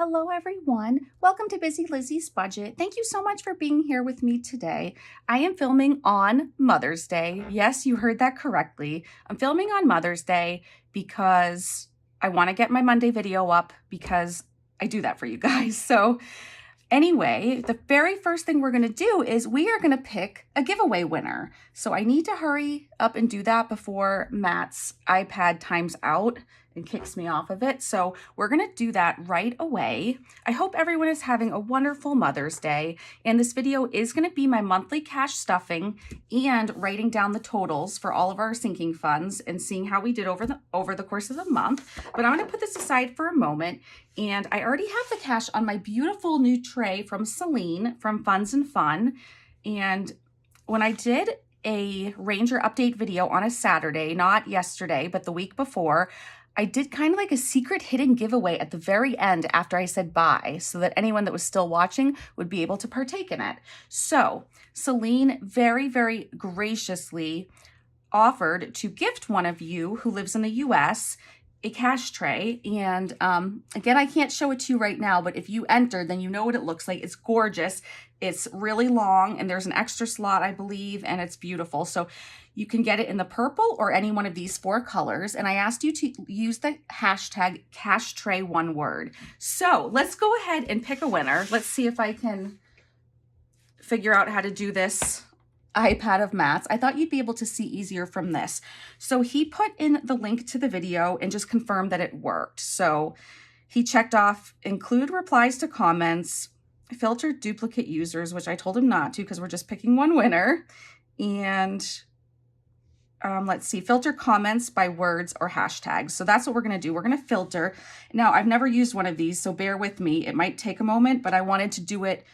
Hello everyone, welcome to Busy Lizzie's Budget. Thank you so much for being here with me today. I am filming on Mother's Day. Yes, you heard that correctly. I'm filming on Mother's Day because I want to get my Monday video up because I do that for you guys. So anyway, the very first thing we're going to do is we are going to pick a giveaway winner. So I need to hurry up and do that before Matt's iPad times out and kicks me off of it. So we're going to do that right away. I hope everyone is having a wonderful Mother's Day. And this video is going to be my monthly cash stuffing and writing down the totals for all of our sinking funds and seeing how we did over the course of the month. But I'm going to put this aside for a moment. And I already have the cash on my beautiful new tray from Celine from Funds and Fun. And when I did a Ranger update video on a Saturday, not yesterday, but the week before, I did kind of like a secret hidden giveaway at the very end after I said bye so that anyone that was still watching would be able to partake in it. So Celine very, very graciously offered to gift one of you who lives in the US a cash tray. And again, I can't show it to you right now, but if you entered, then you know what it looks like. It's gorgeous. It's really long and there's an extra slot, I believe, and it's beautiful. So you can get it in the purple or any one of these 4 colors. And I asked you to use the hashtag cash tray one word. So let's go ahead and pick a winner. Let's see if I can figure out how to do this iPad of Matt's. I thought you'd be able to see easier from this. So he put in the link to the video and just confirmed that it worked. So he checked off include replies to comments, filter duplicate users, which I told him not to because we're just picking one winner. And let's see, filter comments by words or hashtags. So that's what we're going to do. We're going to filter. Now, I've never used one of these, so bear with me. It might take a moment, but I wanted to do it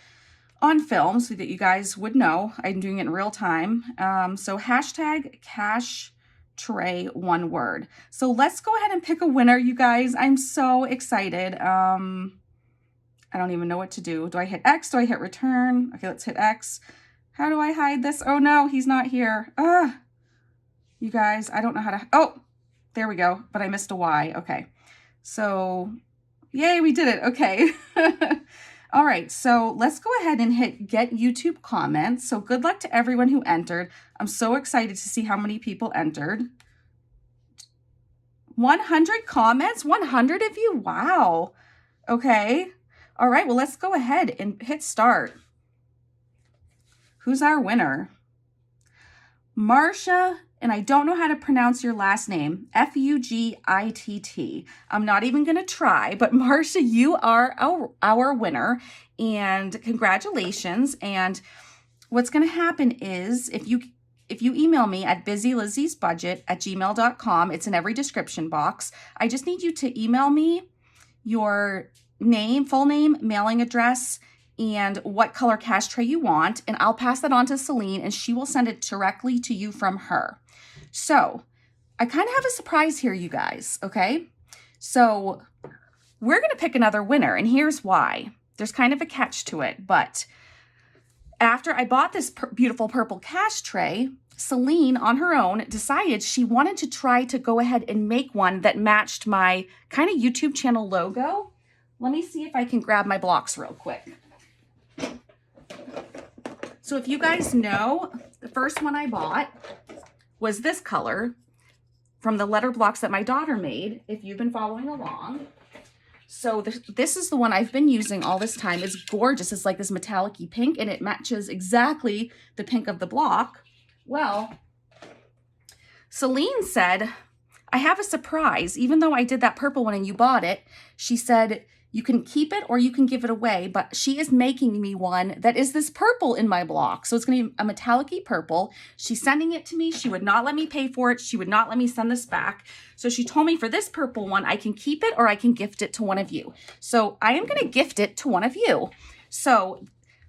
on film so that you guys would know I'm doing it in real time. So hashtag cash tray one word. So let's go ahead and pick a winner, you guys. I'm so excited. I don't even know what to do. Do I hit X? Do I hit return? Okay, let's hit X. How do I hide this? Oh no, he's not here. You guys, I don't know how to, oh, there we go. But I missed a Y. Okay. So yay, we did it. Okay. All right, so let's go ahead and hit get YouTube comments. So good luck to everyone who entered. I'm so excited to see how many people entered. 100 comments, 100 of you, wow. Okay, all right, well, let's go ahead and hit start. Who's our winner? Marcia, and I don't know how to pronounce your last name, Fugitt. I'm not even going to try, but Marcia, you are our winner, and congratulations. And what's going to happen is if you email me at BusyLizzysBudget@gmail.com, it's in every description box. I just need you to email me your name, full name, mailing address, and what color cash tray you want, and I'll pass that on to Celine, and she will send it directly to you from her. So I kind of have a surprise here, you guys, okay? So we're going to pick another winner, and here's why. There's kind of a catch to it, but after I bought this beautiful purple cash tray, Celine, on her own, decided she wanted to try to go ahead and make one that matched my kind of YouTube channel logo. Let me see if I can grab my blocks real quick. So if you guys know, the first one I bought was this color from the letter blocks that my daughter made, if you've been following along. So this is the one I've been using all this time. It's gorgeous. It's like this metallic-y pink, and it matches exactly the pink of the block. Well, Celine said, I have a surprise. Even though I did that purple one and you bought it, she said, you can keep it or you can give it away, but she is making me one that is this purple in my block. So it's going to be a metallic-y purple. She's sending it to me. She would not let me pay for it. She would not let me send this back. So she told me for this purple one, I can keep it or I can gift it to one of you. So I am going to gift it to one of you. So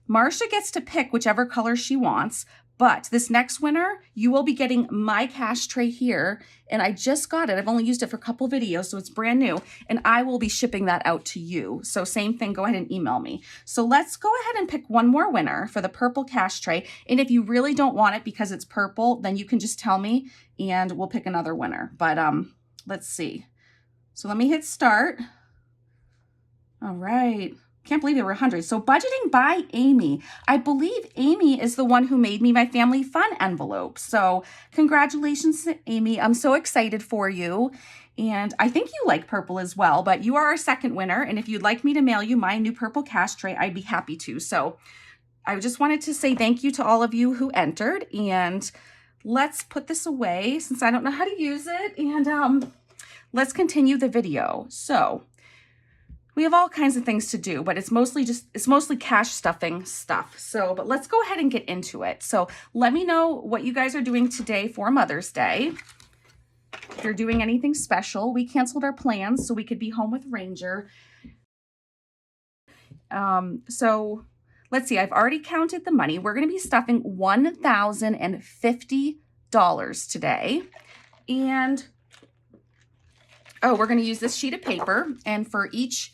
Marcia gets to pick whichever color she wants. But this next winner, you will be getting my cash tray here, and I just got it. I've only used it for a couple videos, so it's brand new, and I will be shipping that out to you. So same thing, go ahead and email me. So let's go ahead and pick one more winner for the purple cash tray, and if you really don't want it because it's purple, then you can just tell me, and we'll pick another winner. But let's see. So let me hit start. All right. Can't believe there were 100. So budgeting by Amy. I believe Amy is the one who made me my family fun envelope. So congratulations to Amy. I'm so excited for you. And I think you like purple as well, but you are our second winner. And if you'd like me to mail you my new purple cash tray, I'd be happy to. So I just wanted to say thank you to all of you who entered. And let's put this away since I don't know how to use it. And let's continue the video. So we have all kinds of things to do, but it's mostly cash stuffing stuff. So, but let's go ahead and get into it. So let me know what you guys are doing today for Mother's Day. If you're doing anything special, we canceled our plans so we could be home with Ranger. So let's see, I've already counted the money. We're going to be stuffing $1,050 today. And, oh, we're going to use this sheet of paper. And for each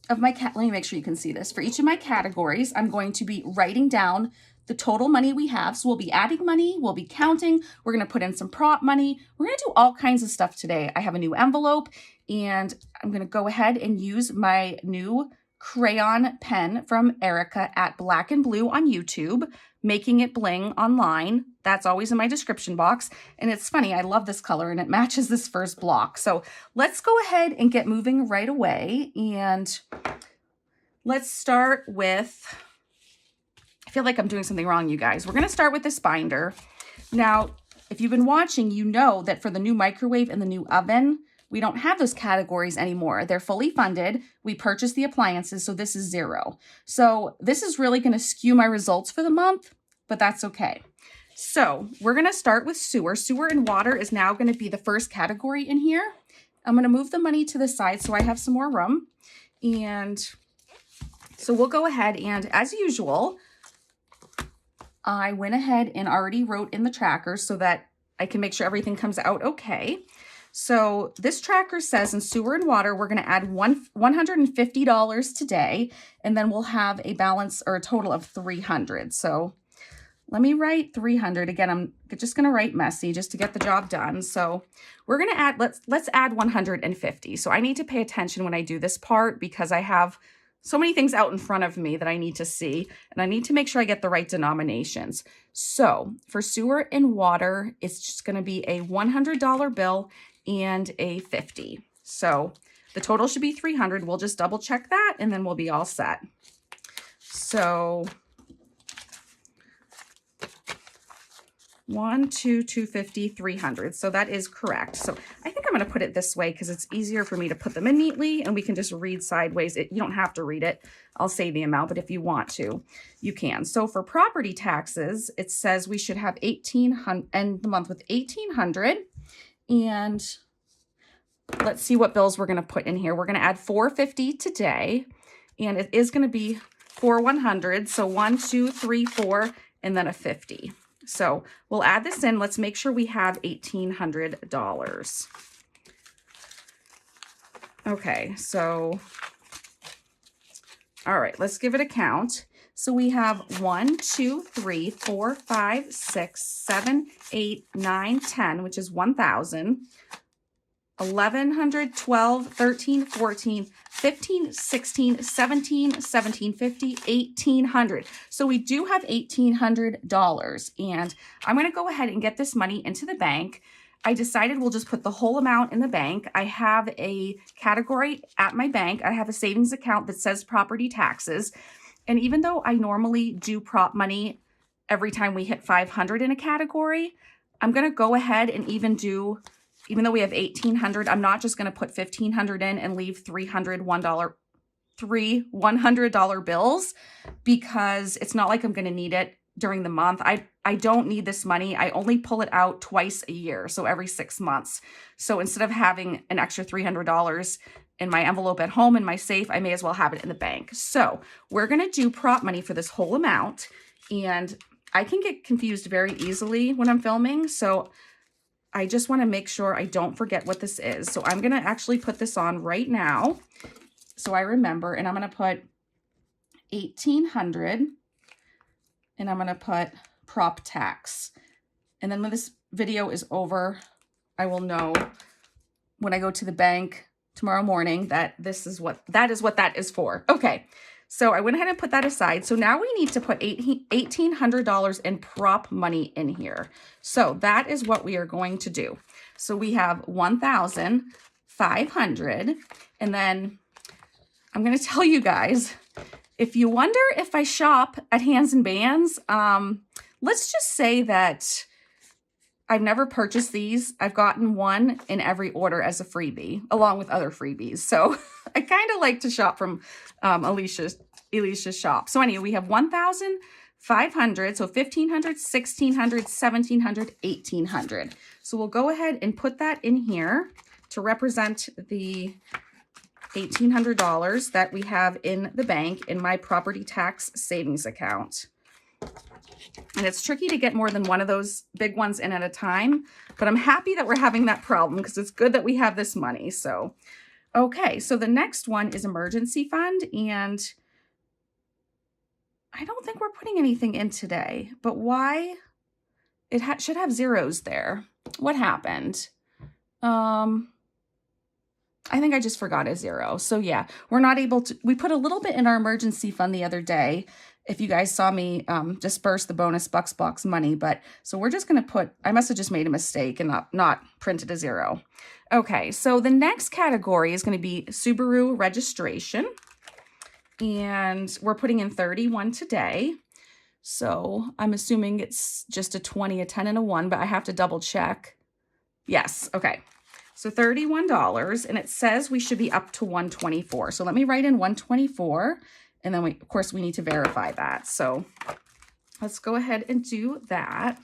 of my, let me make sure you can see this. For each of my categories, I'm going to be writing down the total money we have. So we'll be adding money, we'll be counting, we're going to put in some prop money. We're going to do all kinds of stuff today. I have a new envelope and I'm going to go ahead and use my new crayon pen from Erica at Black and Blue on YouTube, Making It Bling online. That's always in my description box. And it's funny, I love this color and it matches this first block. So let's go ahead and get moving right away. And let's start with, I feel like I'm doing something wrong, you guys. We're going to start with this binder. Now, if you've been watching, you know that for the new microwave and the new oven, we don't have those categories anymore. They're fully funded. We purchased the appliances, so this is zero. So this is really going to skew my results for the month, but that's okay. So we're going to start with sewer. Sewer and water is now going to be the first category in here. I'm going to move the money to the side so I have some more room. And so we'll go ahead and, as usual, I went ahead and already wrote in the tracker so that I can make sure everything comes out okay. So this tracker says in sewer and water, we're going to add $150 today, and then we'll have a balance or a total of $300. So let me write 300. Again, I'm just going to write messy just to get the job done. So we're going to add, let's add 150. So I need to pay attention when I do this part because I have so many things out in front of me that I need to see, and I need to make sure I get the right denominations. So for sewer and water, it's just going to be a $100 bill and a 50. So the total should be 300. We'll just double check that and then we'll be all set. So 1, 2, 250, 300. So that is correct. So I think I'm going to put it this way because it's easier for me to put them in neatly and we can just read sideways. You don't have to read it. I'll say the amount, but if you want to, you can. So for property taxes, it says we should have 1,800, end the month with 1,800. And let's see what bills we're going to put in here. We're going to add 450 today, and it is going to be for 100. So 1, 2, 3, 4, and then a 50. So we'll add this in. Let's make sure we have $1,800. Okay, so, all right, let's give it a count. So we have 1, 2, 3, 4, 5, 6, 7, 8, 9, 10, which is 1,000, 1,100, 12, 13, 14, 15, 16, 17, 1750, 1,800. So we do have $1,800, and I'm going to go ahead and get this money into the bank. I decided we'll just put the whole amount in the bank. I have a category at my bank. I have a savings account that says property taxes. And even though I normally do prop money every time we hit 500 in a category, I'm going to go ahead and even though we have 1,800, I'm not just going to put 1,500 in and leave three $100 bills because it's not like I'm going to need it during the month. I don't need this money. I only pull it out twice a year, so every 6 months. So instead of having an extra $300 in my envelope at home in my safe, I may as well have it in the bank. So we're going to do prop money for this whole amount, and I can get confused very easily when I'm filming, so I just want to make sure I don't forget what this is. So I'm going to actually put this on right now so I remember, and I'm going to put 1,800, and I'm going to put prop tax. And then when this video is over, I will know when I go to the bank tomorrow morning that that is for. Okay. So I went ahead and put that aside. So now we need to put $1,800 in prop money in here. So that is what we are going to do. So we have 1,500, and then I'm going to tell you guys, if you wonder if I shop at Hands and Bands, let's just say that I've never purchased these. I've gotten one in every order as a freebie, along with other freebies. So I kind of like to shop from Alicia's shop. So anyway, we have 1,500, so 1,500, 1,600, 1,700, 1,800. So we'll go ahead and put that in here to represent the $1,800 that we have in the bank in my property tax savings account. And it's tricky to get more than one of those big ones in at a time, but I'm happy that we're having that problem because it's good that we have this money. So, okay, so the next one is emergency fund, and I don't think we're putting anything in today, but why? It should have zeros there. What happened? I think I just forgot a zero. So yeah, we're not able to, we put a little bit in our emergency fund the other day. If you guys saw me disperse the bonus Bucks Box money, but so we're just going to put, I must have just made a mistake and not printed a zero. Okay, so the next category is going to be Subaru registration. And we're putting in 31 today. So I'm assuming it's just a 20, a 10, and a 1, but I have to double check. Yes, okay. So $31, and it says we should be up to 124. So let me write in 124, and then of course we need to verify that. So let's go ahead and do that.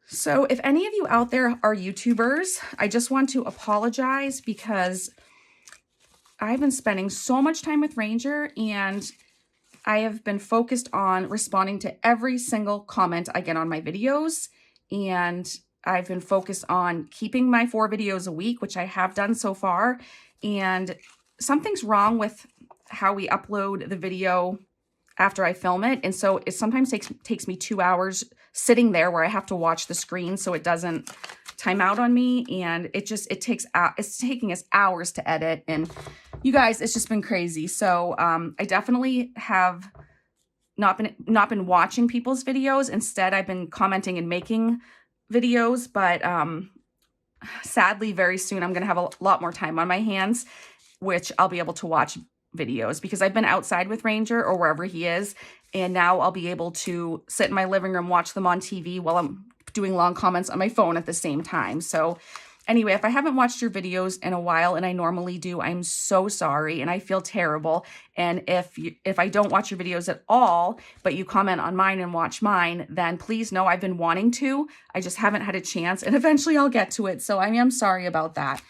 So if any of you out there are YouTubers, I just want to apologize because I've been spending so much time with Ranger, and I have been focused on responding to every single comment I get on my videos, and I've been focused on keeping my 4 videos a week, which I have done so far, and something's wrong with how we upload the video after I film it, and so it sometimes takes me 2 hours sitting there where I have to watch the screen so it doesn't time out on me, and it's taking us hours to edit, and you guys, it's just been crazy. So I definitely have not been watching people's videos. Instead, I've been commenting and making videos, but sadly, very soon I'm going to have a lot more time on my hands, which I'll be able to watch videos because I've been outside with Ranger or wherever he is, and now I'll be able to sit in my living room, watch them on TV while I'm doing long comments on my phone at the same time. So anyway, if I haven't watched your videos in a while, and I normally do, I'm so sorry, and I feel terrible. And if I don't watch your videos at all, but you comment on mine and watch mine, then please know I've been wanting to. I just haven't had a chance, and eventually I'll get to it. So I am sorry about that.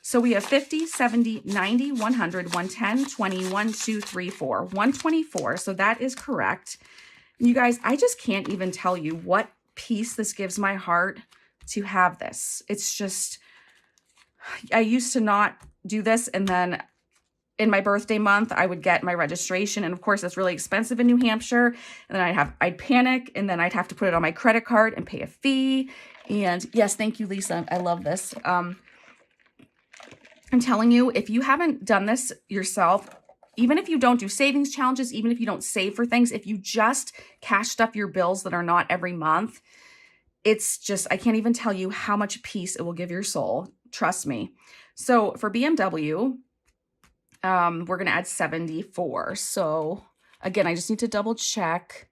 So we have 50, 70, 90, 100, 110, 20, 1, 2, 3, 4, 124. So that is correct. You guys, I just can't even tell you what peace this gives my heart to have this. It's just, I used to not do this, and then in my birthday month, I would get my registration, and of course that's really expensive in New Hampshire, and then I'd panic, and then I'd have to put it on my credit card and pay a fee. And yes, thank you, Lisa. I love this. I'm telling you, if you haven't done this yourself, even if you don't do savings challenges, even if you don't save for things, if you just cashed up your bills that are not every month, it's just, I can't even tell you how much peace it will give your soul. Trust me. So for BMW, we're going to add 74. So again, I just need to double check.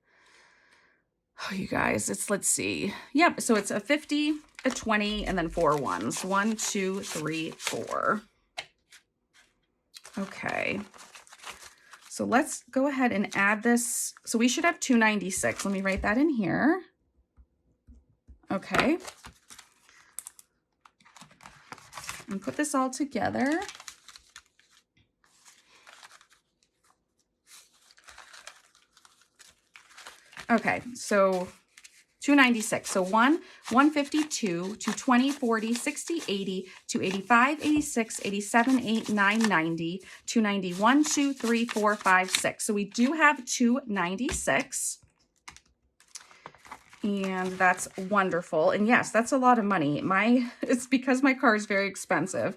Oh, you guys, let's see. Yep. So it's a 50, a 20, and then 4 ones. 1, 2, 3, 4. Okay. So let's go ahead and add this. So we should have 296. Let me write that in here. Okay. And put this all together. Okay, so 296. So 152, 220, 40, 60, 80, 285, 86, 87, 8, 9, 90, 291, 2, 3, 4, 5, 6. So we do have 296. And that's wonderful. And yes, that's a lot of money. It's because my car is very expensive.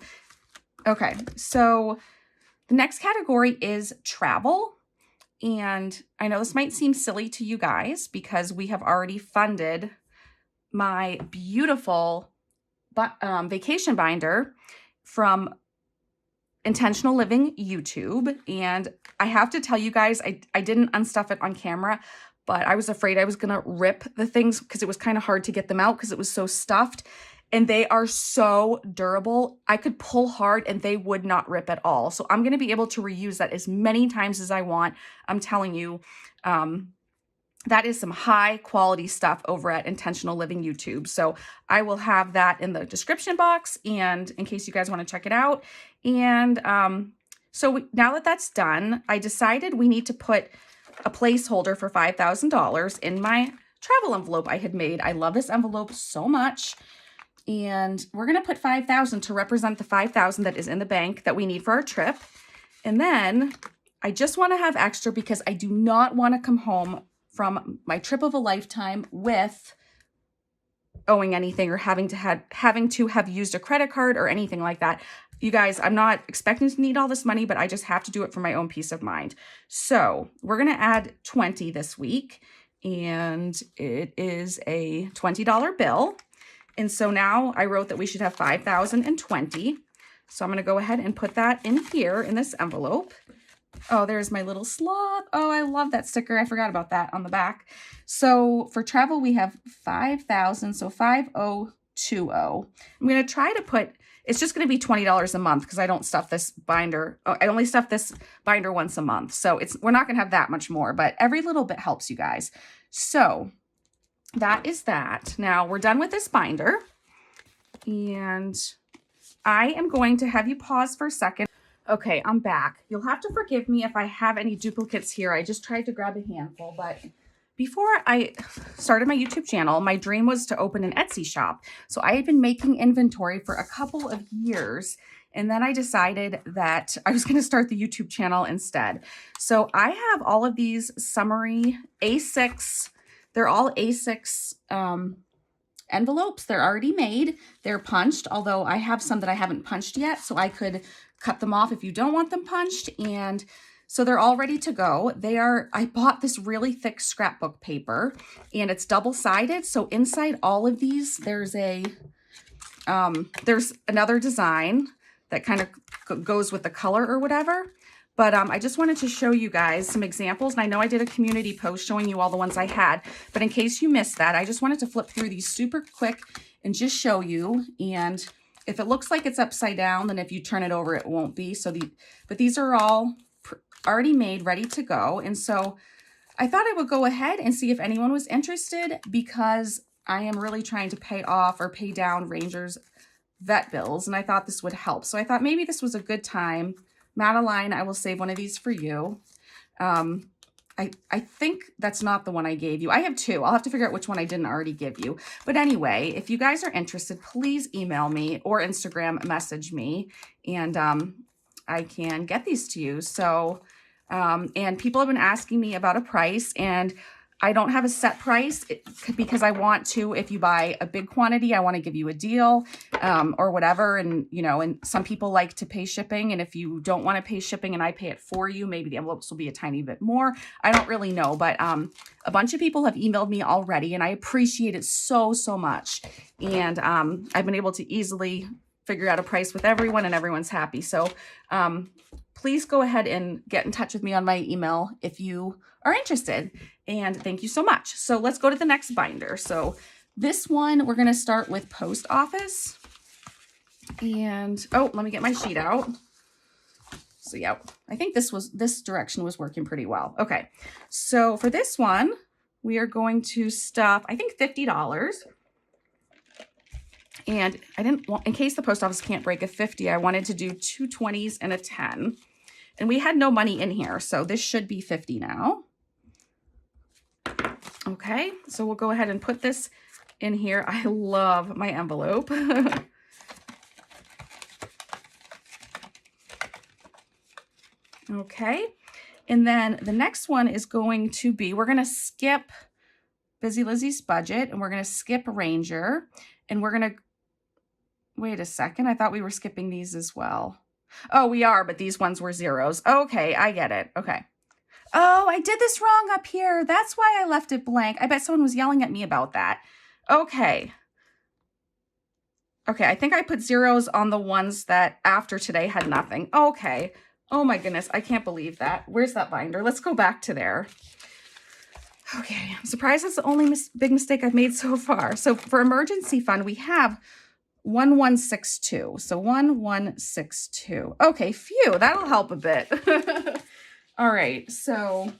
Okay, so the next category is travel. And I know this might seem silly to you guys because we have already funded my beautiful vacation binder from Intentional Living YouTube. And I have to tell you guys, I didn't unstuff it on camera, but I was afraid I was going to rip the things because it was kind of hard to get them out because it was so stuffed. And they are so durable. I could pull hard and they would not rip at all. So I'm going to be able to reuse that as many times as I want. I'm telling you, that is some high quality stuff over at Intentional Living YouTube. So I will have that in the description box and in case you guys want to check it out. And now that that's done, I decided we need to put a placeholder for $5,000 in my travel envelope I had made. I love this envelope so much. And we're going to put $5,000 to represent the $5,000 that is in the bank that we need for our trip. And then I just want to have extra because I do not want to come home from my trip of a lifetime with owing anything or having to have used a credit card or anything like that. You guys, I'm not expecting to need all this money, but I just have to do it for my own peace of mind. So we're going to add 20 this week, and it is a $20 bill. And so now I wrote that we should have 5,020. So I'm going to go ahead and put that in here in this envelope. Oh, there's my little sloth. Oh, I love that sticker. I forgot about that on the back. So for travel, we have 5,000. So 5,020. I'm going to try to put, it's just going to be $20 a month because I don't stuff this binder. Oh, I only stuff this binder once a month. So we're not going to have that much more, but every little bit helps you guys. So that is that. Now we're done with this binder. And I am going to have you pause for a second. Okay, I'm back. You'll have to forgive me if I have any duplicates here. I just tried to grab a handful, but before I started my YouTube channel, my dream was to open an Etsy shop. So I had been making inventory for a couple of years, and then I decided that I was going to start the YouTube channel instead. So I have all of these summary A6, they're all A6 envelopes. They're already made. They're punched, although I have some that I haven't punched yet, so I could cut them off if you don't want them punched. And so they're all ready to go. I bought this really thick scrapbook paper and it's double-sided. So inside all of these, there's another design that kind of goes with the color or whatever. But I just wanted to show you guys some examples. And I know I did a community post showing you all the ones I had, but in case you missed that, I just wanted to flip through these super quick and just show you. And if it looks like it's upside down, then if you turn it over, it won't be. But these are all already made, ready to go. And so I thought I would go ahead and see if anyone was interested because I am really trying to pay off or pay down Ranger's vet bills. And I thought this would help. So I thought maybe this was a good time. Madeline, I will save one of these for you. I think that's not the one I gave you. I have two. I'll have to figure out which one I didn't already give you. But anyway, if you guys are interested, please email me or Instagram message me and I can get these to you. So, and people have been asking me about a price and I don't have a set price because I want to, if you buy a big quantity, I want to give you a deal or whatever. And, and some people like to pay shipping. And if you don't want to pay shipping and I pay it for you, maybe the envelopes will be a tiny bit more. I don't really know, but a bunch of people have emailed me already and I appreciate it so, so much. And I've been able to easily figure out a price with everyone and everyone's happy. So please go ahead and get in touch with me on my email if you are interested. And thank you so much. So let's go to the next binder. So this one, we're going to start with post office. And, let me get my sheet out. So yeah, I think this direction was working pretty well. Okay. So for this one, we are going to stuff, I think $50. And I didn't want, in case the post office can't break a 50, I wanted to do 2 20s and a 10. And we had no money in here, so this should be 50 now. Okay, so we'll go ahead and put this in here. I love my envelope. Okay, and then the next one is going to be, we're going to skip Busy Lizzie's Budget, and we're going to skip Ranger, and we're going to, wait a second, I thought we were skipping these as well. Oh, we are, but these ones were zeros. Okay, I get it. Okay. Oh, I did this wrong up here. That's why I left it blank. I bet someone was yelling at me about that. Okay. Okay, I think I put zeros on the ones that after today had nothing. Okay. Oh my goodness, I can't believe that. Where's that binder? Let's go back to there. Okay, I'm surprised that's the only big mistake I've made so far. So for emergency fund, we have 1162. So 1162. Okay, phew, that'll help a bit. All right, so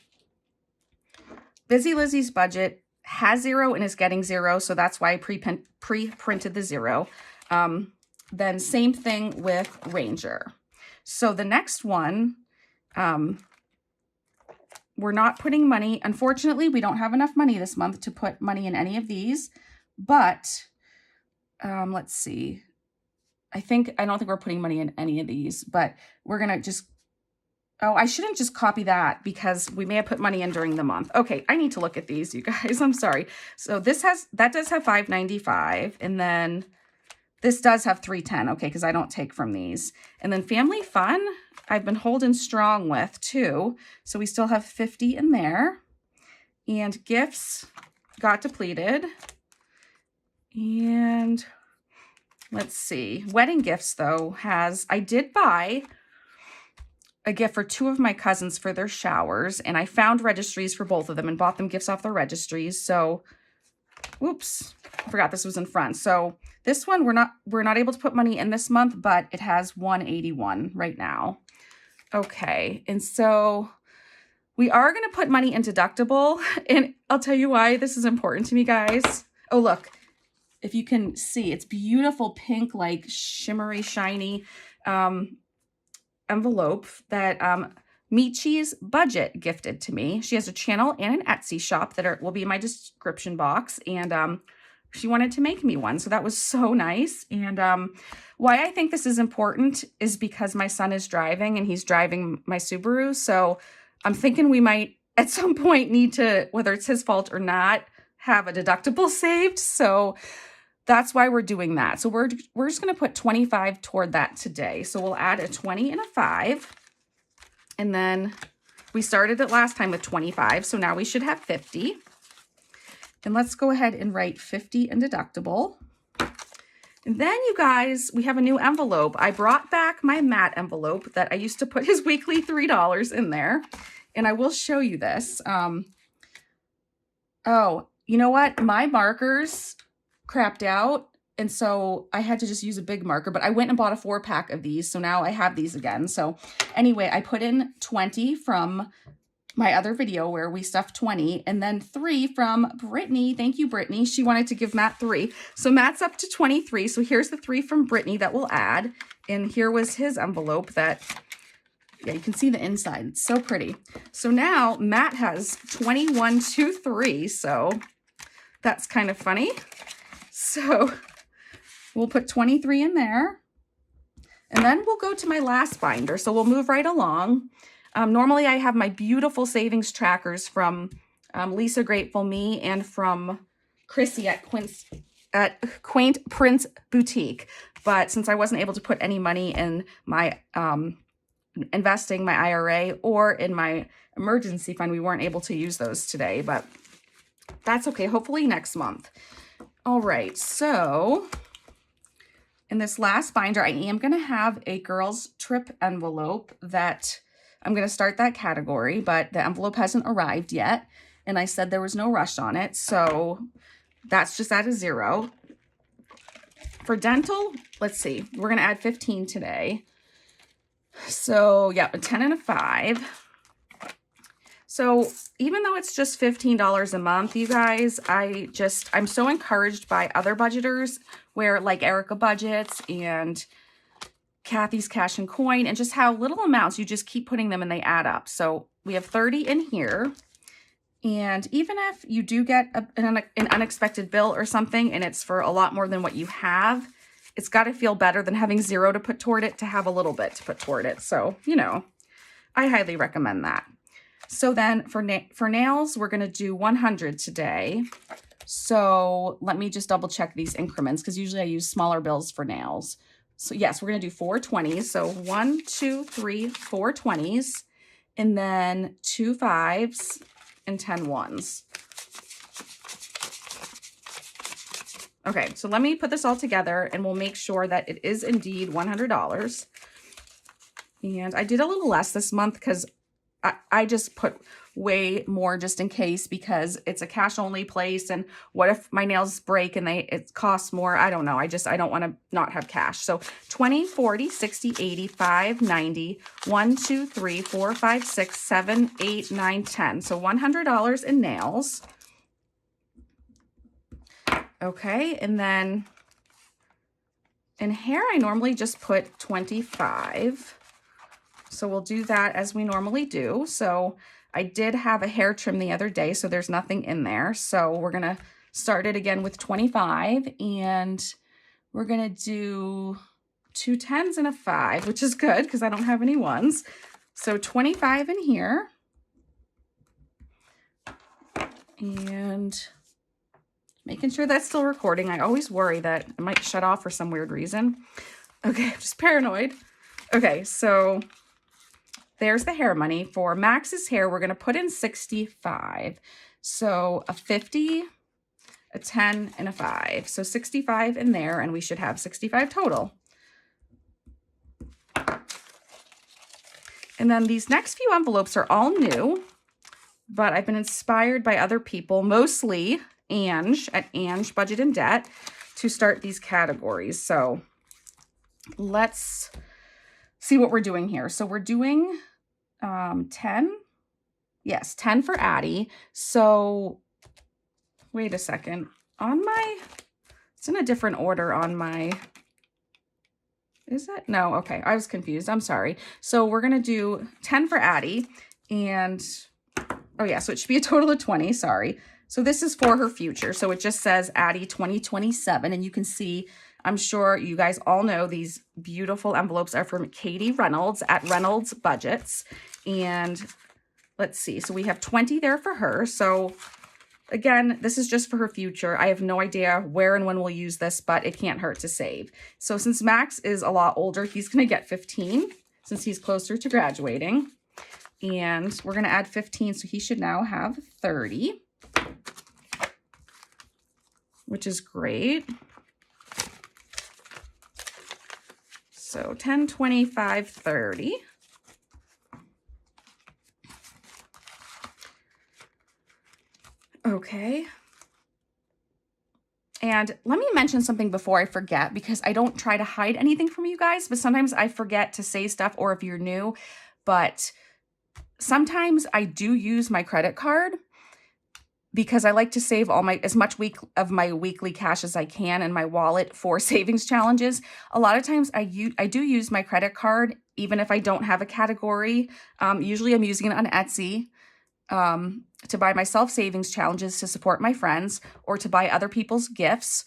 Busy Lizzie's Budget has zero and is getting zero, so that's why I pre-printed the zero. Then same thing with Ranger. So the next one, we're not putting money. Unfortunately, we don't have enough money this month to put money in any of these, but let's see. I don't think we're putting money in any of these, but we're going to just, oh, I shouldn't just copy that because we may have put money in during the month. Okay, I need to look at these, you guys. I'm sorry. So that does have $5.95, and then this does have $3.10. Okay, because I don't take from these. And then Family Fun, I've been holding strong with too. So we still have 50 in there. And gifts got depleted. And let's see. Wedding gifts, though, I did buy a gift for 2 of my cousins for their showers. And I found registries for both of them and bought them gifts off the registries. So, whoops, I forgot this was in front. So this one, we're not able to put money in this month, but it has 181 right now. Okay, and so we are going to put money in deductible, and I'll tell you why this is important to me, guys. Oh, look, if you can see, it's beautiful pink, like shimmery, shiny envelope that Michi's Budget gifted to me. She has a channel and an Etsy shop that will be in my description box, and she wanted to make me one, so that was so nice. And why I think this is important is because my son is driving, and he's driving my Subaru, so I'm thinking we might at some point need to, whether it's his fault or not, have a deductible saved. So that's why we're doing that. So we're just going to put 25 toward that today. So we'll add a 20 and a 5. And then we started it last time with 25, so now we should have 50. And let's go ahead and write 50 in deductible. And then, you guys, we have a new envelope. I brought back my Matt envelope that I used to put his weekly $3 in there. And I will show you this. Oh, you know what? My markers crapped out. And so I had to just use a big marker, but I went and bought a 4-pack of these. So now I have these again. So anyway, I put in 20 from my other video where we stuffed 20, and then 3 from Brittany. Thank you, Brittany. She wanted to give Matt 3. So Matt's up to 23. So here's the 3 from Brittany that we'll add. And here was his envelope that, yeah, you can see the inside. It's so pretty. So now Matt has 21, 2, 3. So that's kind of funny. So we'll put 23 in there. And then we'll go to my last binder. So we'll move right along. Normally I have my beautiful savings trackers from Lisa Grateful Me and from Chrissy at Quaint Prince Boutique. But since I wasn't able to put any money in my investing, my IRA, or in my emergency fund, we weren't able to use those today, but that's okay. Hopefully next month. All right, so in this last binder, I am going to have a girls trip envelope that I'm going to start that category, but the envelope hasn't arrived yet. And I said there was no rush on it. So that's just at a 0. For dental, let's see, we're going to add 15 today. So yeah, a 10 and a 5. So even though it's just $15 a month, you guys, I'm so encouraged by other budgeters where like Erica Budgets and Kathy's Cash and Coin, and just how little amounts you just keep putting them and they add up. So we have 30 in here. And even if you do get an unexpected bill or something and it's for a lot more than what you have, it's got to feel better than having 0 to put toward it to have a little bit to put toward it. So, you know, I highly recommend that. So then for nails, we're going to do 100 today. So let me just double check these increments because usually I use smaller bills for nails. So yes, we're going to do 4 20s. So 1, 2, 3, 4 20s, and then 2 5s and 10 1s. Okay, so let me put this all together and we'll make sure that it is indeed $100. And I did a little less this month because I just put way more just in case because it's a cash only place. And what if my nails break and it costs more? I don't know. I don't want to not have cash. So 20, 40, 60, 85, 90, 1, 2, 3, 4, 5, 6, 7, 8, 9, 10. So $100 in nails. Okay. And then in hair, I normally just put 25. So we'll do that as we normally do. So I did have a hair trim the other day, so there's nothing in there. So we're going to start it again with 25, and we're going to do 2 10s and a 5, which is good because I don't have any 1s. So 25 in here. And making sure that's still recording. I always worry that it might shut off for some weird reason. Okay, I'm just paranoid. Okay, so there's the hair money. For Max's hair, we're going to put in 65. So a 50, a 10, and a 5. So 65 in there, and we should have 65 total. And then these next few envelopes are all new, but I've been inspired by other people, mostly Ange at Ange Budget and Debt, to start these categories. So let's see what we're doing here. So we're doing 10. Yes, 10 for Addie. So wait a second. It's in a different order on my, is it? No, okay. I was confused. I'm sorry. So we're going to do 10 for Addie and, oh yeah, so it should be a total of 20, sorry. So this is for her future. So it just says Addie 2027, and you can see, I'm sure you guys all know these beautiful envelopes are from Katie Reynolds at Reynolds Budgets. And let's see, so we have 20 there for her. So again, this is just for her future. I have no idea where and when we'll use this, but it can't hurt to save. So since Max is a lot older, he's going to get 15 since he's closer to graduating. And we're going to add 15, so he should now have 30, which is great. So 10, 25, 30. Okay. And let me mention something before I forget, because I don't try to hide anything from you guys, but sometimes I forget to say stuff, or if you're new, but sometimes I do use my credit card because I like to save as much of my weekly cash as I can in my wallet for savings challenges. A lot of times I do use my credit card, even if I don't have a category. Usually I'm using it on Etsy to buy myself savings challenges to support my friends, or to buy other people gifts,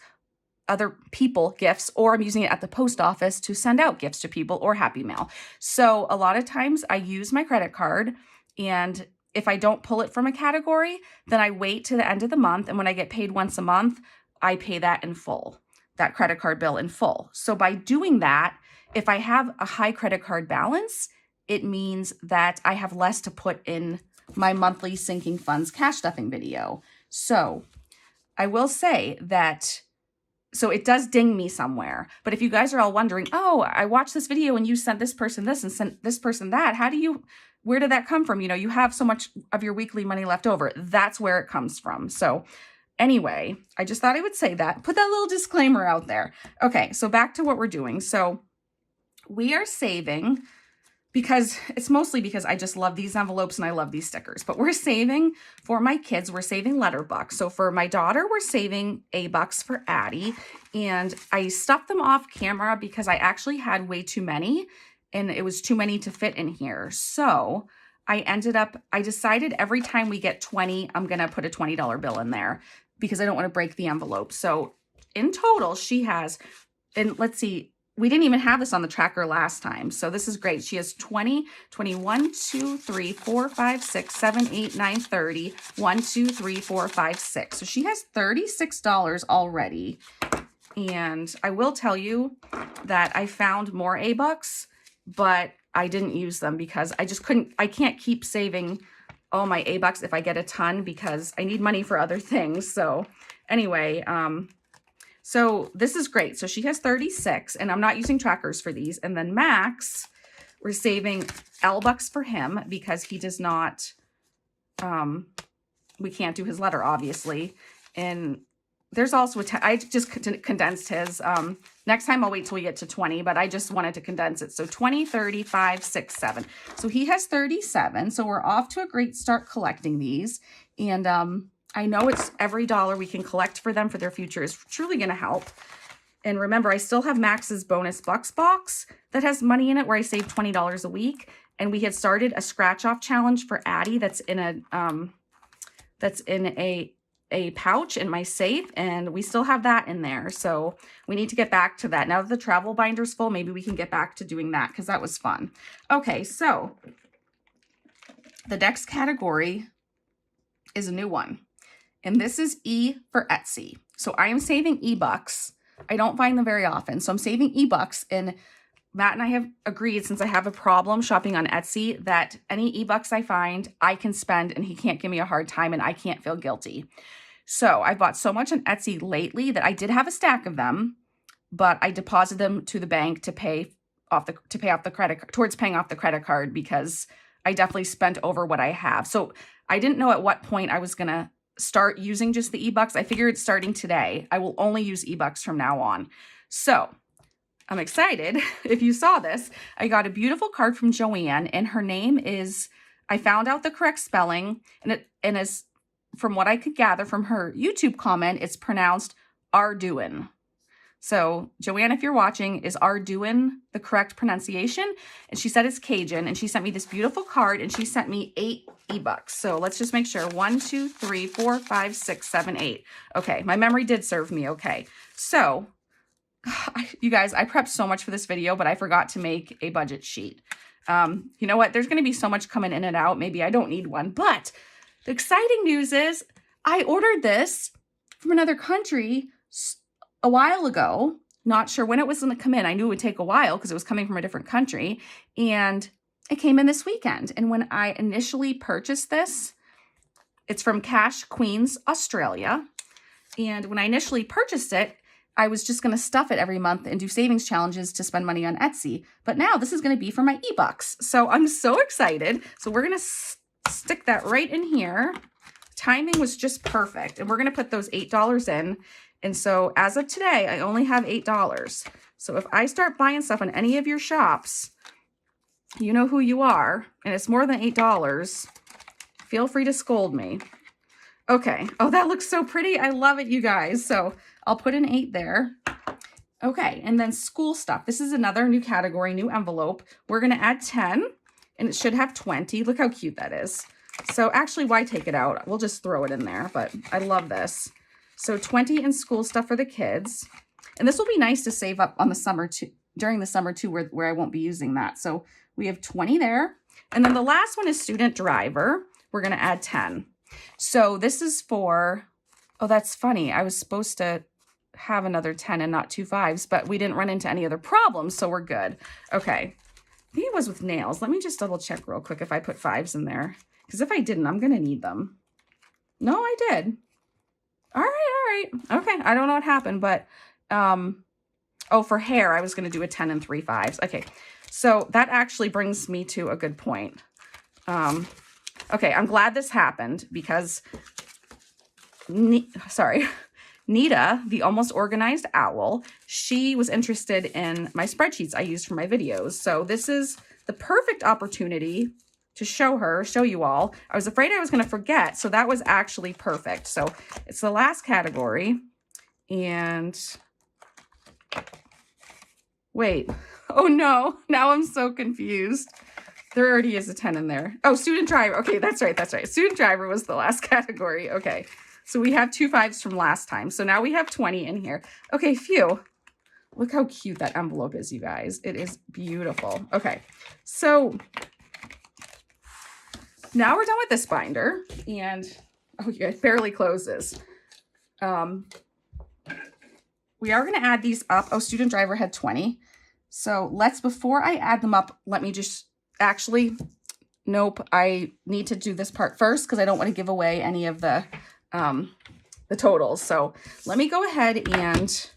or I'm using it at the post office to send out gifts to people, or Happy Mail. So a lot of times I use my credit card, and if I don't pull it from a category, then I wait to the end of the month, and when I get paid once a month, I pay that in full, that credit card bill in full. So by doing that, if I have a high credit card balance, it means that I have less to put in my monthly sinking funds cash stuffing video. So I will say that, so it does ding me somewhere. But if you guys are all wondering, oh, I watched this video and you sent this person this and sent this person that, where did that come from? You know, you have so much of your weekly money left over. That's where it comes from. So anyway, I just thought I would say that, put that little disclaimer out there. Okay, so back to what we're doing. So we are saving, because it's mostly because I just love these envelopes and I love these stickers, but we're saving for my kids. We're saving letter bucks. So for my daughter, we're saving A-bucks for Addie, and I stuffed them off camera because I actually had way too many and it was too many to fit in here. So I decided every time we get 20, I'm going to put a $20 bill in there because I don't want to break the envelope. So in total, she has, and let's see, we didn't even have this on the tracker last time. So this is great. She has 20, 21, 2, 3, 4, 5, 6, 7, 8, 9, 30, 1, 2, 3, 4, 5, 6. So she has $36 already. And I will tell you that I found more A-Bucks, but I didn't use them because I just couldn't, I can't keep saving all my A-Bucks if I get a ton because I need money for other things. So anyway, so this is great. So she has 36 and I'm not using trackers for these. And then Max, we're saving L-Bucks for him because he does not, we can't do his letter obviously. And there's also I just condensed his, next time I'll wait till we get to 20, but I just wanted to condense it. So 20, 30, 5, 6, 7. So he has 37. So we're off to a great start collecting these. And, I know it's every dollar we can collect for them for their future is truly going to help. And remember, I still have Max's bonus bucks box that has money in it where I save $20 a week. And we had started a scratch off challenge for Addie that's in a pouch in my safe, and we still have that in there. So we need to get back to that. Now that the travel binder's full, maybe we can get back to doing that because that was fun. Okay, so the next category is a new one. And this is E for Etsy. So I am saving E-Bucks. I don't find them very often. So I'm saving E-Bucks. And Matt and I have agreed, since I have a problem shopping on Etsy, that any E-Bucks I find, I can spend and he can't give me a hard time and I can't feel guilty. So I bought so much on Etsy lately that I did have a stack of them, but I deposited them to the bank to pay off the credit, towards paying off the credit card because I definitely spent over what I have. So I didn't know at what point I was going to start using just the E-Bucks. I figured starting today, I will only use E-Bucks from now on. So I'm excited. If you saw this, I got a beautiful card from Joanne and her name is, I found out the correct spelling and is, from what I could gather from her YouTube comment, it's pronounced Arduin. So Joanne, if you're watching, is Arduin the correct pronunciation? And she said it's Cajun and she sent me this beautiful card and she sent me 8 E-Bucks. So let's just make sure. 1, 2, 3, 4, 5, 6, 7, 8. Okay, my memory did serve me. Okay, so you guys, I prepped so much for this video, but I forgot to make a budget sheet. You know what? There's going to be so much coming in and out. Maybe I don't need one, but the exciting news is I ordered this from another country a while ago. Not sure when it was going to come in. I knew it would take a while because it was coming from a different country. And it came in this weekend. And when I initially purchased this, it's from Cash Queens, Australia. And when I initially purchased it, I was just going to stuff it every month and do savings challenges to spend money on Etsy. But now this is going to be for my E-Bucks. So I'm so excited. So we're going to stick that right in here. Timing was just perfect. And we're going to put those $8 in. And so as of today, I only have $8. So if I start buying stuff on any of your shops, you know who you are, and it's more than $8, feel free to scold me. Okay. Oh, that looks so pretty. I love it, you guys. So I'll put an 8 there. Okay. And then school stuff. This is another new category, new envelope. We're going to add 10 and it should have 20. Look how cute that is. So actually, why take it out? We'll just throw it in there, but I love this. So 20 in school stuff for the kids. And this will be nice to save up on the summer too, during the summer too, where I won't be using that. So we have 20 there. And then the last one is student driver. We're going to add 10. So this is for, oh, that's funny. I was supposed to have another 10 and not 2 5s, but we didn't run into any other problems. So we're good. Okay. I think it was with nails. Let me just double check real quick if I put 5s in there. Because if I didn't, I'm going to need them. No, I did. All right. Okay, I don't know what happened, but, oh, for hair, I was going to do a 10 and 3 5s. Okay, so that actually brings me to a good point. Okay, I'm glad this happened because, Nita, the almost organized owl, she was interested in my spreadsheets I used for my videos. So this is the perfect opportunity to show you all. I was afraid I was going to forget, so that was actually perfect. So it's the last category. And wait, oh no, now I'm so confused. There already is a 10 in there. Oh, student driver. Okay, that's right. Student driver was the last category. Okay, so we have 2 5s from last time. So now we have 20 in here. Okay, phew. Look how cute that envelope is, you guys. It is beautiful. Okay, so now we're done with this binder, and oh, you guys, barely closes. We are going to add these up. Oh, student driver had 20. So let's, before I add them up, let me just actually, nope, I need to do this part first because I don't want to give away any of the totals. So let me go ahead and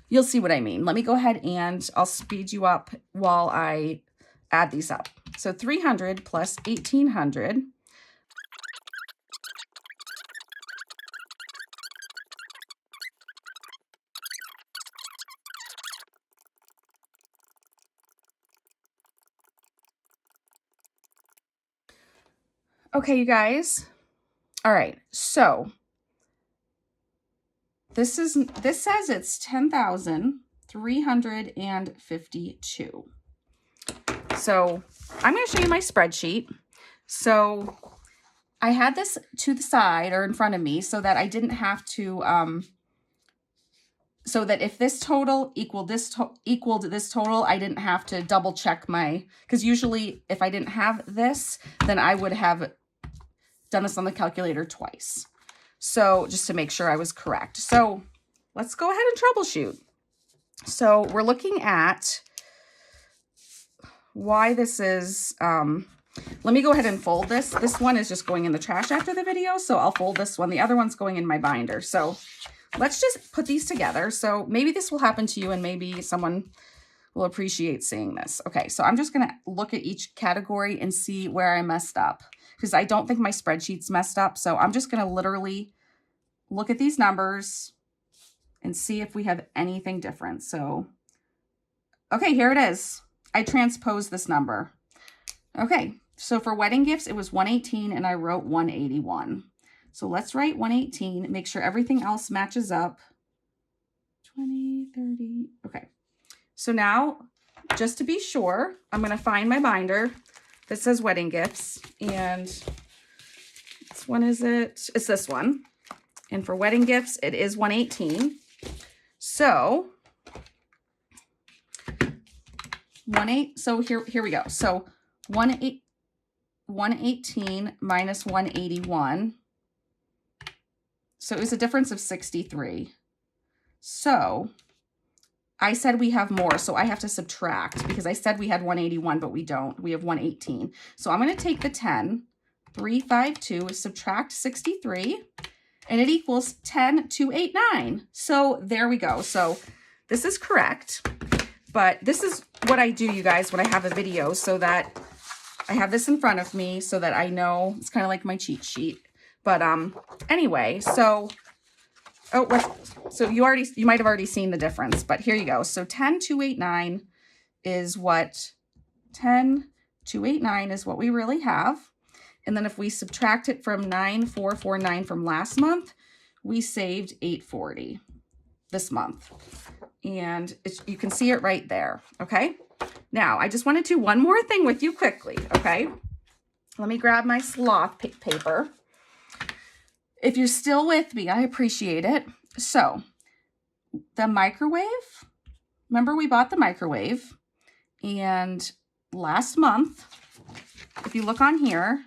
you'll see what I mean. Let me go ahead and I'll speed you up while I add these up. So 300 plus 1800. Okay, you guys. All right. So this says it's 10,352. So I'm going to show you my spreadsheet. So I had this to the side or in front of me so that I didn't have to, so that if this total equaled this total, I didn't have to double check because usually if I didn't have this, then I would have done this on the calculator twice. So just to make sure I was correct. So let's go ahead and troubleshoot. So we're looking at why this is, let me go ahead and fold this. This one is just going in the trash after the video, so I'll fold this one. The other one's going in my binder. So let's just put these together. So maybe this will happen to you and maybe someone will appreciate seeing this. Okay, so I'm just gonna look at each category and see where I messed up because I don't think my spreadsheet's messed up. So I'm just gonna literally look at these numbers and see if we have anything different. So, okay, here it is. I transposed this number. Okay, so for wedding gifts, it was 118 and I wrote 181. So let's write 118, make sure everything else matches up. 20, 30, okay. So now, just to be sure, I'm gonna find my binder that says wedding gifts, and which one is it? It's this one. And for wedding gifts, it is 118. So, so here we go. So 118 minus 181. So it was a difference of 63. So I said we have more, so I have to subtract because I said we had 181, but we don't. We have 118. So I'm going to take the 10,352, subtract 63, and it equals 10,289. So there we go. So this is correct, but this is what I do, you guys, when I have a video, so that I have this in front of me so that I know. It's kind of like my cheat sheet. But anyway, so so you might have already seen the difference, but here you go. So 10,289 is what 10,289 is what we really have. And then if we subtract it from 9,449 from last month, we saved 840 this month. And you can see it right there. Okay. Now I just want to do one more thing with you quickly. Okay. Let me grab my sloth paper. If you're still with me, I appreciate it. So the microwave, remember we bought the microwave, and last month, if you look on here,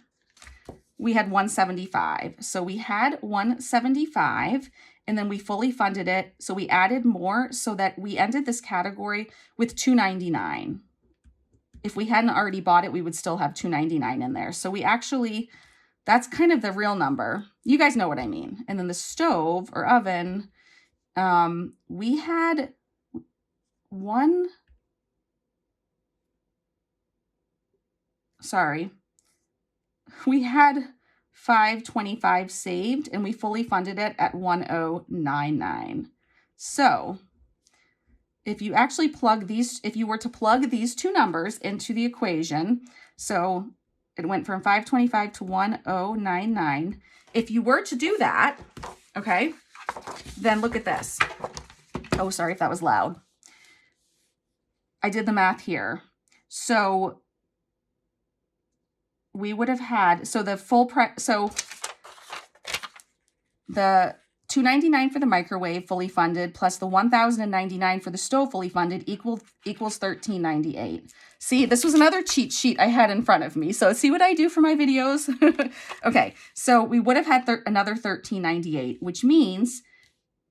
we had 175. So we had 175 and then we fully funded it. So we added more so that we ended this category with 299. If we hadn't already bought it, we would still have 299 in there. So we actually, that's kind of the real number. You guys know what I mean. And then the stove or oven, we had we had 525 saved and we fully funded it at 1099. So if you actually plug these, if you were to plug these two numbers into the equation, so it went from 525 to 1099. If you were to do that, okay, then look at this. Oh, sorry if that was loud. I did the math here. So we would have had, so the full price, so the $299 for the microwave fully funded plus the $1,099 for the stove fully funded equals $1,398. See, this was another cheat sheet I had in front of me. So see what I do for my videos? Okay, so we would have had another $1,398, which means,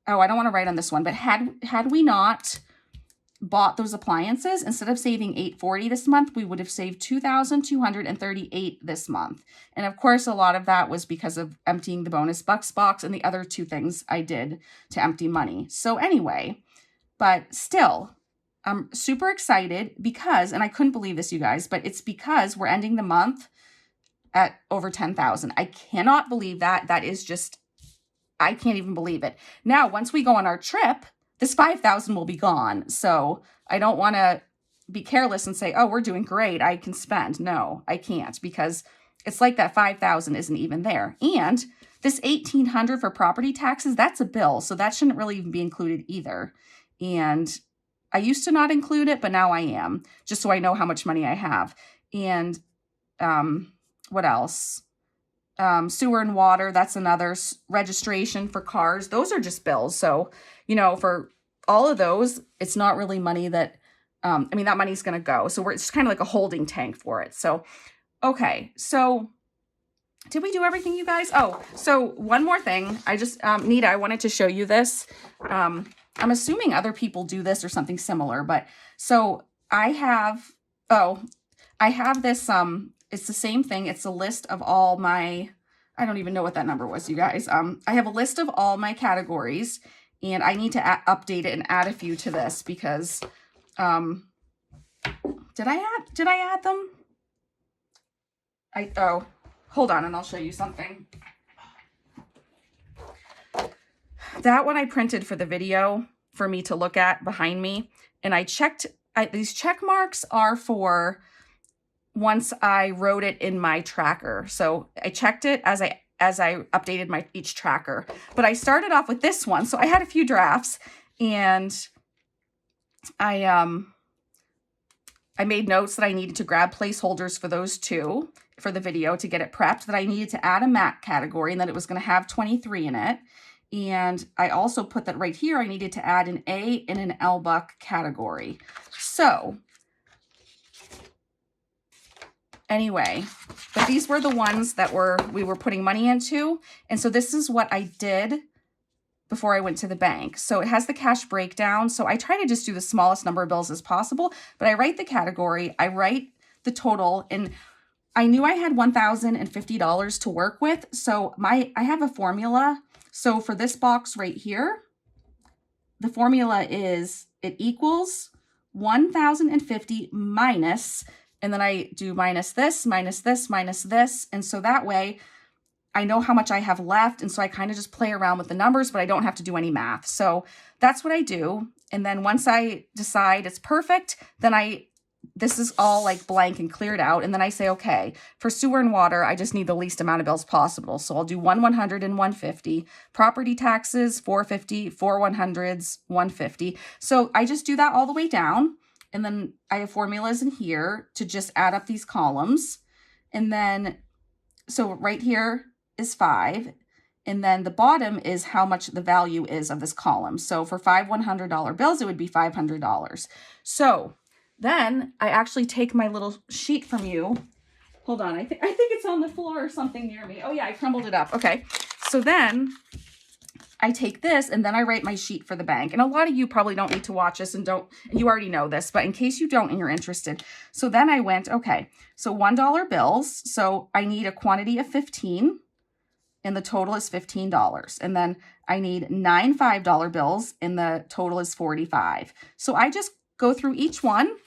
oh, I don't want to write on this one, but had we not bought those appliances, instead of saving $840 this month, we would have saved $2,238 this month. And of course, a lot of that was because of emptying the bonus bucks box and the other two things I did to empty money. So anyway, but still, I'm super excited because, and I couldn't believe this, you guys, but it's because we're ending the month at over 10,000. I cannot believe that. That is just, I can't even believe it. Now, once we go on our trip, this 5,000 will be gone. So I don't want to be careless and say, oh, we're doing great, I can spend. No, I can't, because it's like that 5,000 isn't even there. And this 1,800 for property taxes, that's a bill. So that shouldn't really even be included either. And I used to not include it, but now I am, just so I know how much money I have. And what else? Sewer and water, that's another. Registration for cars, those are just bills. So, you know, for all of those, it's not really money that, I mean, that money's going to go. So it's kind of like a holding tank for it. So, okay. So did we do everything, you guys? Oh, so one more thing. I just, Nita, I wanted to show you this. I'm assuming other people do this or something similar, but so I have this, it's the same thing. It's a list of all my, I don't even know what that number was, you guys. I have a list of all my categories, and I need to update it and add a few to this because, did I add them? Oh, hold on and I'll show you something. That one I printed for the video for me to look at behind me. And I checked, these check marks are for once I wrote it in my tracker. So I checked it as I updated each tracker. But I started off with this one. So I had a few drafts, and I made notes that I needed to grab placeholders for those two for the video to get it prepped, that I needed to add a MAC category and that it was going to have 23 in it. And I also put that right here, I needed to add an A and an LBUC category. So anyway, but these were the ones that we were putting money into. And so this is what I did before I went to the bank. So it has the cash breakdown. So I try to just do the smallest number of bills as possible, but I write the category, I write the total, and I knew I had $1,050 to work with. So I have a formula. So for this box right here, the formula is it equals 1,050 minus, and then I do minus this, minus this, minus this. And so that way I know how much I have left. And so I kind of just play around with the numbers, but I don't have to do any math. So that's what I do. And then once I decide it's perfect, then this is all like blank and cleared out. And then I say, okay, for sewer and water, I just need the least amount of bills possible. So I'll do 100 and 150. Property taxes, 450, 4 100s, 150. So I just do that all the way down. And then I have formulas in here to just add up these columns. And then, so right here is 5. And then the bottom is how much the value is of this column. So for 5 $100 bills, it would be $500. So then I actually take my little sheet from you. Hold on, I think it's on the floor or something near me. Oh yeah, I crumbled it up. Okay, so then I take this and then I write my sheet for the bank. And a lot of you probably don't need to watch this and you already know this, but in case you don't and you're interested. So then I went, okay, so $1 bills. So I need a quantity of 15 and the total is $15. And then I need 9 $5 bills and the total is 45. So I just go through each one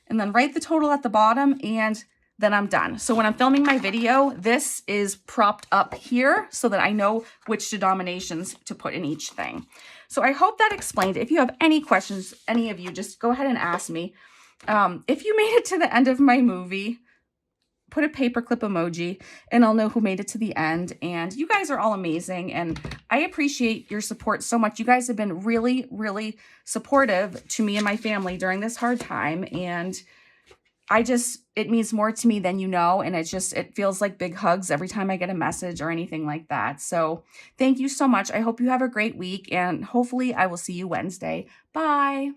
and then write the total at the bottom, and then I'm done. So when I'm filming my video, this is propped up here so that I know which denominations to put in each thing. So I hope that explained it. If you have any questions, any of you, just go ahead and ask me. If you made it to the end of my movie, put a paperclip emoji and I'll know who made it to the end. And you guys are all amazing. And I appreciate your support so much. You guys have been really, really supportive to me and my family during this hard time. And it means more to me than you know, and it feels like big hugs every time I get a message or anything like that. So thank you so much. I hope you have a great week, and hopefully I will see you Wednesday. Bye.